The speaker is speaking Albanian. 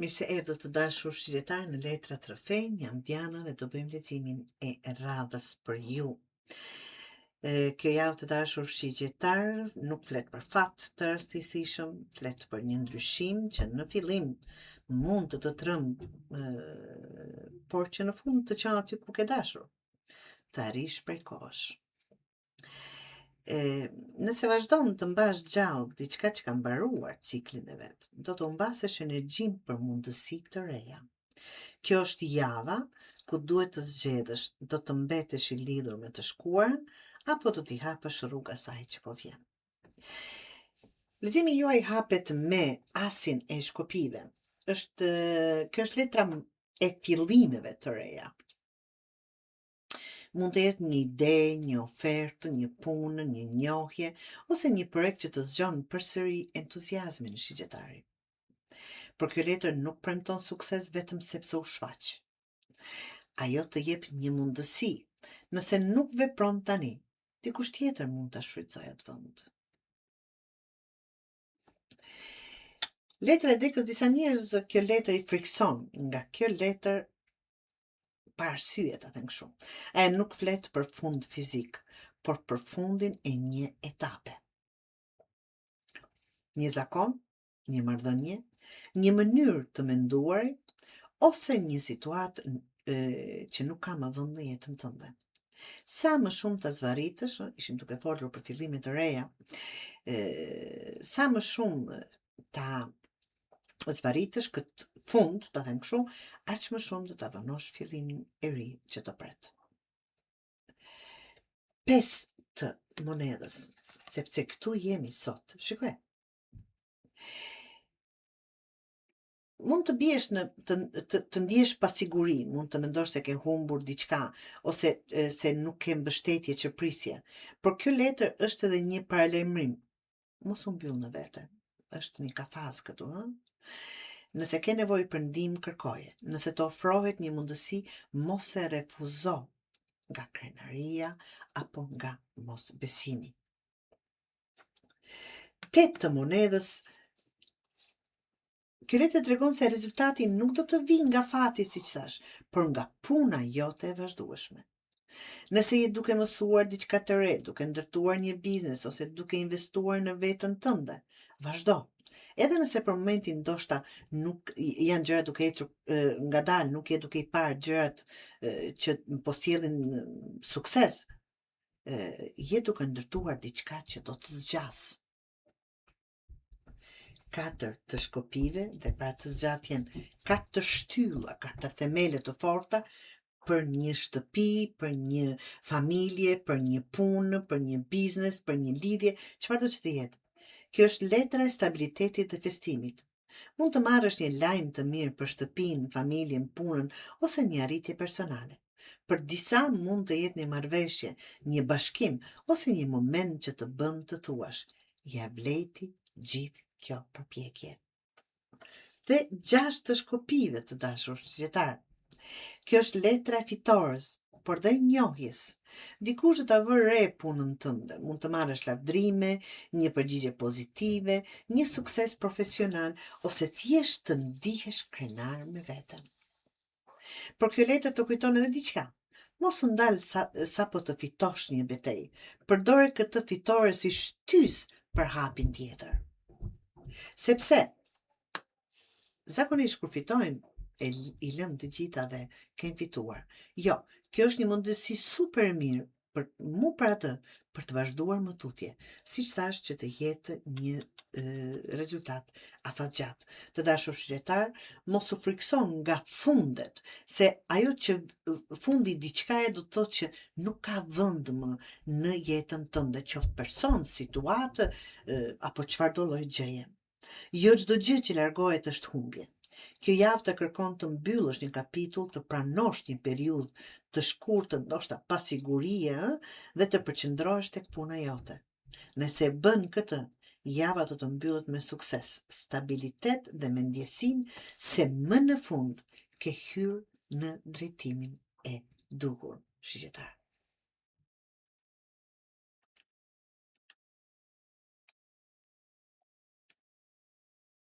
Mirë se erdhët të dashur shqiptarë në Letra Trofej, jam Diana dhe do bëjmë leximin e radhës për ju. Kjo javë të dashur shqiptar nuk flet për fat të rastësishëm, flet për një ndryshim që në fillim mund të trëmbë, por që në fund të qenë aty ku ke dashur, të arrish prej kohësh. Nëse vazhdon të mbash gjallë diçka që ka mbaruar ciklin e vet, do të humbasesh energjinë për mundësi të reja. Kjo është java ku duhet të zgjedhësh, do të mbetesh i lidhur me të shkuarën apo do t'i hapësh rrugë asaj që po vjen. Leximi juaj hapet me asin e shkopive. Kjo është letra e fillimeve të reja. Mund të jetë një ide, një ofertë, një punë, një njohje, ose një projekt që të zgjon përsëri entuziazmin e shigjetari. Por kjo letër nuk premton sukses vetëm sepse u shfaq. Ajo të jep një mundësi. Nëse nuk vepron tani, dikush tjetër mund ta shfrytëzojë atë vend. Letra e dekës, disa njerëz kjo letër i frikson, nga kjo letër pa arsye ta them kështu. E nuk flet për fund fizik, por për fundin e një etape. Një zakon, një marrëdhënie, një mënyrë të menduar, ose një situatë që nuk ka më vend në jetën tënde. Sa më shumë ta zvarritësh, ishim duke folur për fillime të reja, sa më shumë ta zvarritësh këtë fund, ta them kështu, aq më shumë do ta vënosh fillimin e ri që të pret. 5 të monedhës, sepse këtu jemi sot. Shikoj. Mund të biesh të ndjesh pasiguri, mund të mendosh se ke humbur diçka ose se nuk ke mbështetje që prisje. Por kjo letër është edhe një paralajmërim. Mos u mbyll në vete. Është një kafaz këtu, ëh? Nëse ke nevojë për ndihmë, kërkoje. Nëse të ofrohet një mundësi, mos e refuzo nga krenaria apo nga mosbesimi. 8 të monedhës. Kjo letër tregon se rezultati nuk do të vijë nga fati, siç thash, por nga puna jote e vazhdueshme. Nëse je duke mësuar diçka të re, duke ndërtuar një biznes ose duke investuar në veten tënde, vazhdo. Edhe nëse për momentin ndoshta nuk janë gjërat duke ecur ngadalë, nuk je duke i parë gjërat që po sjellin sukses, je duke ndërtuar diçka që do të zgjas. 4 të shkopive dhe pra të zgjatjen 4 shtylla, 4 themele të forta për një shtëpi, për një familje, për një punë, për një biznes, për një lidhje, çfarëdo që të jetë. Kjo është letra e stabilitetit dhe festimit. Mund të marrësh një lajm të mirë për shtëpinë, familjen, punën ose një arritje personale. Për disa mund të jetë një marrëveshje, një bashkim ose një moment që të bën të thuash: ja vleti gjithë kjo përpjekje. Dhe 6 të shkopive të dashur shqiptar. Kjo është letra e fitores, por dhe njohjes. Dikush do ta vë re punën tënde, mund të marrësh lavdrime, një përgjigje pozitive, një sukses profesional ose thjesht të ndihesh krenar me veten. Por kjo letër të kujton edhe diçka. Mos u ndal sapo të fitosh një betejë. Përdore këtë fitore si shtys për hapin tjetër. Sepse zakonisht kur fitojmë, i lëm të gjitha dhe kem fituar. Jo, kjo është një mundësi super e mirë për atë, për të vazhduar më tutje. Siç thash, që të jetë një rezultat afatgjat. Të dashur shqiptar, mos u frikson nga fundet, se ajo që fundi diçka do të thotë që nuk ka vend më në jetën tënde, qoftë person, situatë apo çfarëdo lloj gjëje. Jo çdo gjë që largohet është humbje. Kjo javë të kërkon të mbyllësh një kapitull, të pranosh një periudhë të shkurtër, ndoshta pa sigurie, dhe të përqendrohesh tek puna jote. Nëse bën këtë, java do të mbyllet me sukses, stabilitet dhe me ndjesinë se më në fund ke hyrë në drejtimin e duhur, shqiptar.